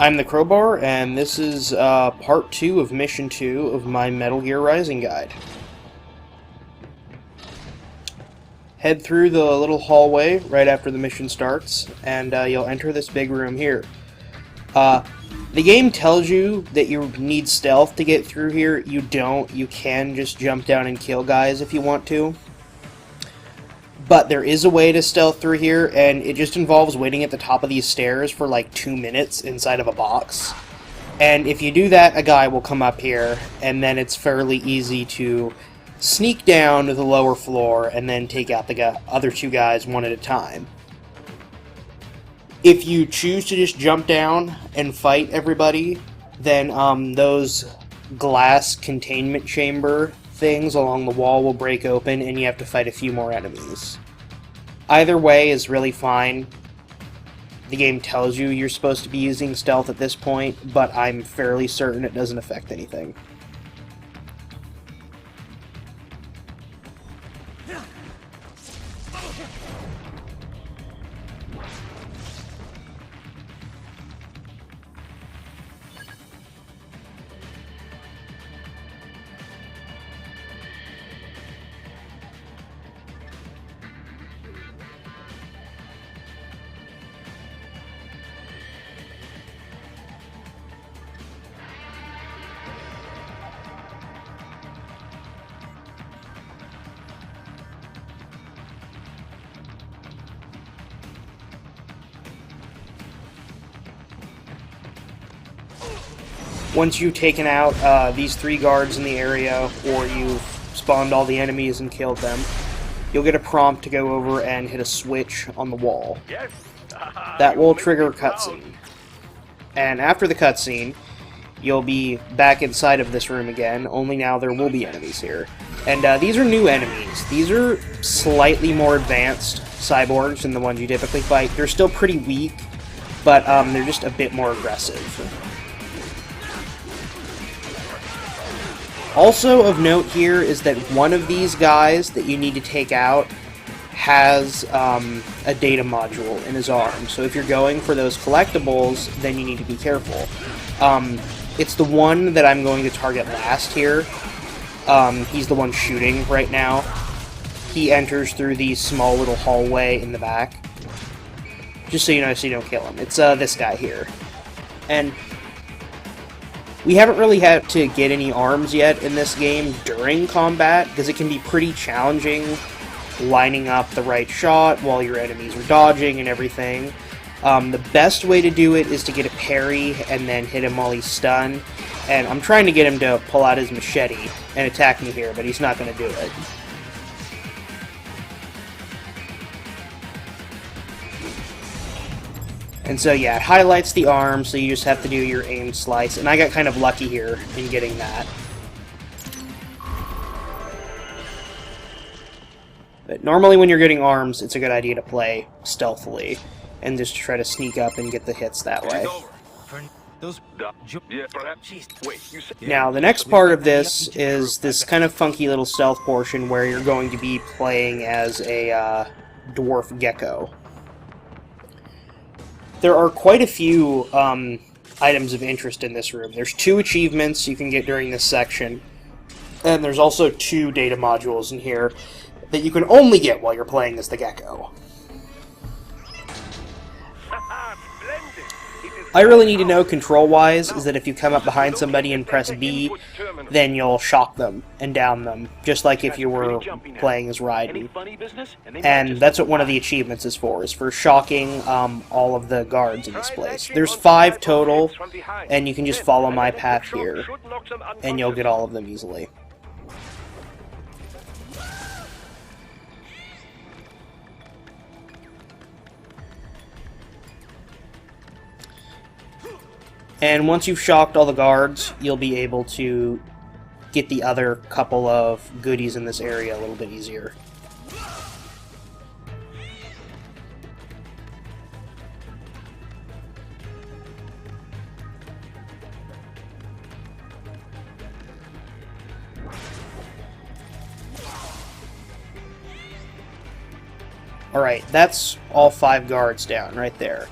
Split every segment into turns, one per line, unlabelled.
I'm the Crowbar, and this is part 2 of Mission 2 of my Metal Gear Rising guide. Head through the little hallway right after the mission starts, and you'll enter this big room here. The game tells you that you need stealth to get through here. You don't. You can just jump down and kill guys if you want to. But there is a way to stealth through here, and it just involves waiting at the top of these stairs for like 2 minutes inside of a box. And if you do that, a guy will come up here, and then it's fairly easy to sneak down to the lower floor and then take out the other 2 guys one at a time. If you choose to just jump down and fight everybody, then those glass containment chamber things along the wall will break open and you have to fight a few more enemies. Either way is really fine. The game tells you you're supposed to be using stealth at this point, but I'm fairly certain it doesn't affect anything. Once you've taken out these 3 guards in the area, or you've spawned all the enemies and killed them, you'll get a prompt to go over and hit a switch on the wall. That will trigger a cutscene. And after the cutscene, you'll be back inside of this room again, only now there will be enemies here. And these are new enemies. These are slightly more advanced cyborgs than the ones you typically fight. They're still pretty weak, but they're just a bit more aggressive. Also of note here is that one of these guys that you need to take out has a data module in his arm. So if you're going for those collectibles, then you need to be careful. It's the one that I'm going to target last here. He's the one shooting right now. He enters through the small little hallway in the back. Just so you know, so you don't kill him. It's this guy here. And we haven't really had to get any arms yet in this game during combat, because it can be pretty challenging lining up the right shot while your enemies are dodging and everything. The best way to do it is to get a parry and then hit him while he's stunned. And I'm trying to get him to pull out his machete and attack me here, but he's not going to do it. And so yeah, it highlights the arm, so you just have to do your aim slice, and I got kind of lucky here in getting that. But normally when you're getting arms, it's a good idea to play stealthily, and just try to sneak up and get the hits that way. Now, the next part of this is this kind of funky little stealth portion where you're going to be playing as a dwarf gecko. There are quite a few items of interest in this room. There's 2 achievements you can get during this section, and there's also 2 data modules in here that you can only get while you're playing as the gecko. I really need to know control-wise is that if you come up behind somebody and press B, then you'll shock them and down them, just like if you were playing as Raiden. And that's what one of the achievements is for shocking all of the guards in this place. There's 5 total, and you can just follow my path here, and you'll get all of them easily. And once you've shocked all the guards, you'll be able to get the other couple of goodies in this area a little bit easier. Alright, that's all 5 guards down right there.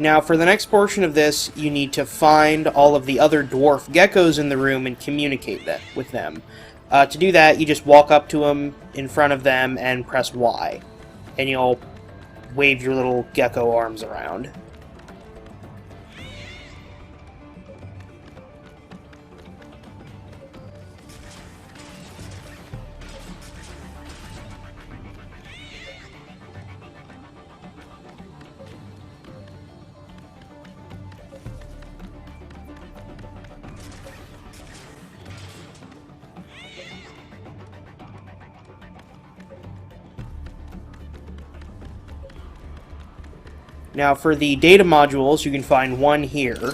Now, for the next portion of this, you need to find all of the other dwarf geckos in the room and communicate with them. To do that, you just walk up to them, in front of them, and press Y. And you'll wave your little gecko arms around. Now, for the data modules, you can find one here.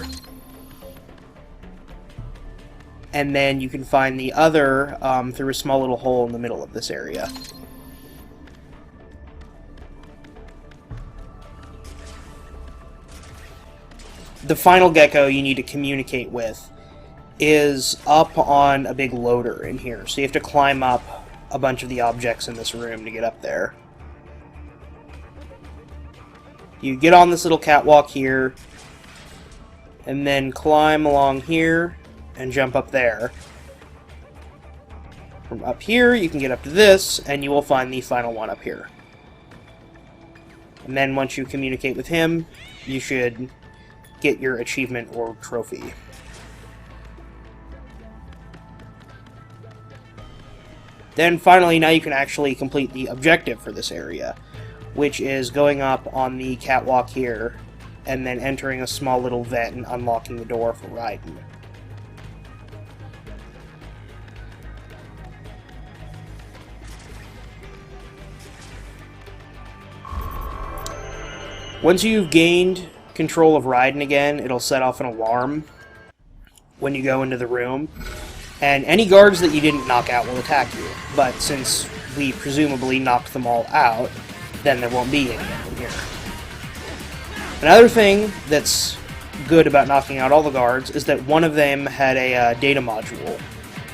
And then you can find the other through a small little hole in the middle of this area. The final gecko you need to communicate with is up on a big loader in here. So you have to climb up a bunch of the objects in this room to get up there. You get on this little catwalk here, and then climb along here, and jump up there. From up here, you can get up to this, and you will find the final one up here. And then once you communicate with him, you should get your achievement or trophy. Then finally, now you can actually complete the objective for this area, which is going up on the catwalk here, and then entering a small little vent and unlocking the door for Raiden. Once you've gained control of Raiden again, it'll set off an alarm when you go into the room, and any guards that you didn't knock out will attack you. But since we presumably knocked them all out, then there won't be any of them here. Another thing that's good about knocking out all the guards is that one of them had a data module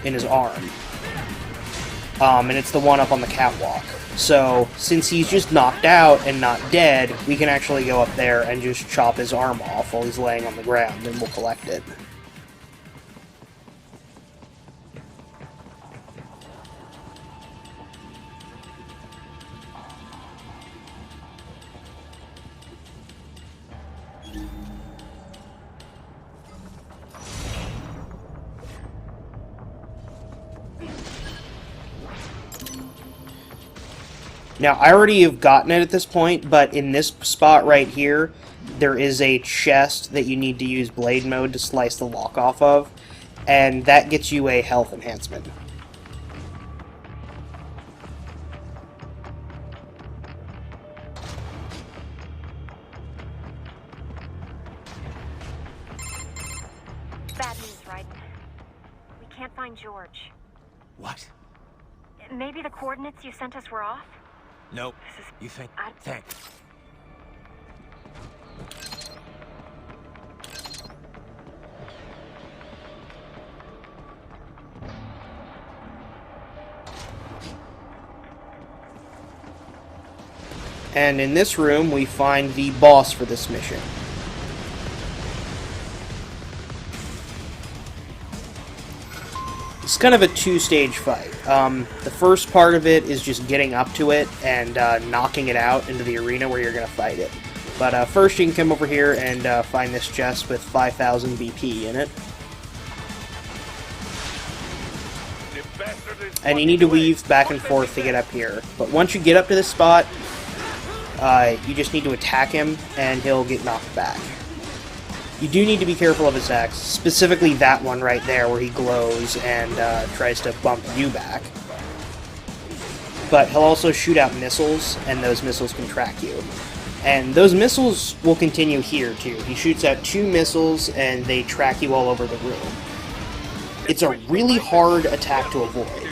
in his arm. And it's the one up on the catwalk. So, since he's just knocked out and not dead, we can actually go up there and just chop his arm off while he's laying on the ground, and we'll collect it. Now, I already have gotten it at this point, but in this spot right here, there is a chest that you need to use blade mode to slice the lock off of, and that gets you a health enhancement.
Bad news, Raiden. We can't find George.
What?
Maybe the coordinates you sent us were off?
Nope. You think? Thanks.
And in this room, we find the boss for this mission. It's kind of a two-stage fight. The first part of it is just getting up to it and knocking it out into the arena where you're going to fight it. But first you can come over here and find this chest with 5,000 BP in it. And you need to weave back and forth to get up here. But once you get up to this spot, you just need to attack him and he'll get knocked back. You do need to be careful of his attacks, specifically that one right there where he glows and tries to bump you back. But he'll also shoot out missiles, and those missiles can track you. And those missiles will continue here, too. He shoots out 2 missiles, and they track you all over the room. It's a really hard attack to avoid.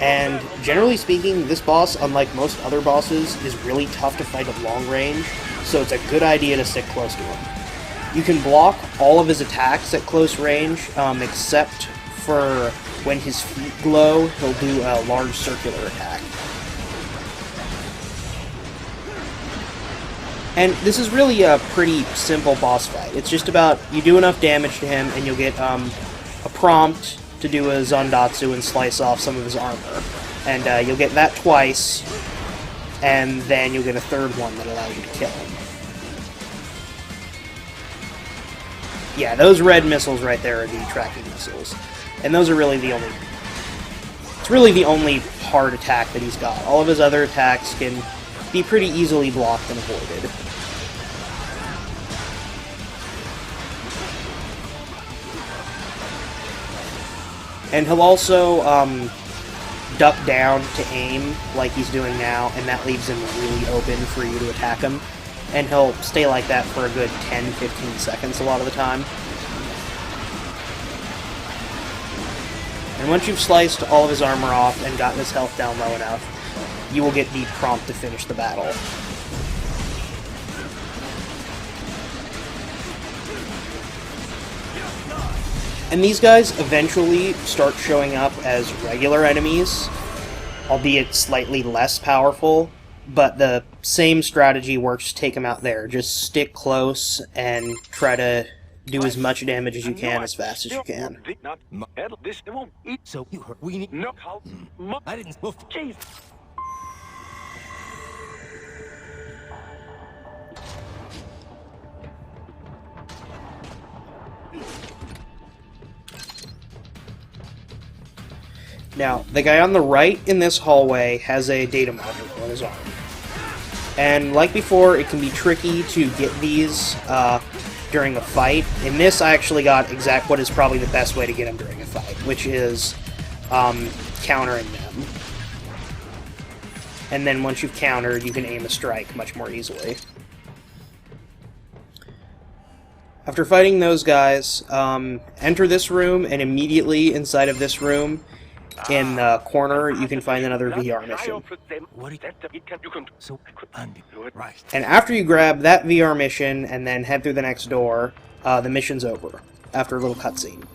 And generally speaking, this boss, unlike most other bosses, is really tough to fight at long range, so it's a good idea to stick close to him. You can block all of his attacks at close range, except for when his feet glow, he'll do a large circular attack. And this is really a pretty simple boss fight. It's just about, you do enough damage to him, and you'll get a prompt to do a Zandatsu and slice off some of his armor. And you'll get that twice, and then you'll get a third one that allows you to kill him. Yeah, those red missiles right there are the tracking missiles. And those are really the only... It's really the only hard attack that he's got. All of his other attacks can be pretty easily blocked and avoided. And he'll also duck down to aim like he's doing now, and that leaves him really open for you to attack him. And he'll stay like that for a good 10-15 seconds a lot of the time. And once you've sliced all of his armor off and gotten his health down low enough, you will get the prompt to finish the battle. And these guys eventually start showing up as regular enemies, albeit slightly less powerful, but the same strategy works to take them out there. Just stick close and try to do as much damage as you can as fast as you can.
So you heard we need no help. I didn't move. Jeez.
Now, the guy on the right in this hallway has a data module on his arm. And like before, it can be tricky to get these during a fight. In this, I actually got what is probably the best way to get them during a fight, which is countering them. And then once you've countered, you can aim a strike much more easily. After fighting those guys, enter this room, and immediately inside of this room, in the corner, you can find another VR mission. And after you grab that VR mission and then head through the next door, the mission's over, after a little cutscene.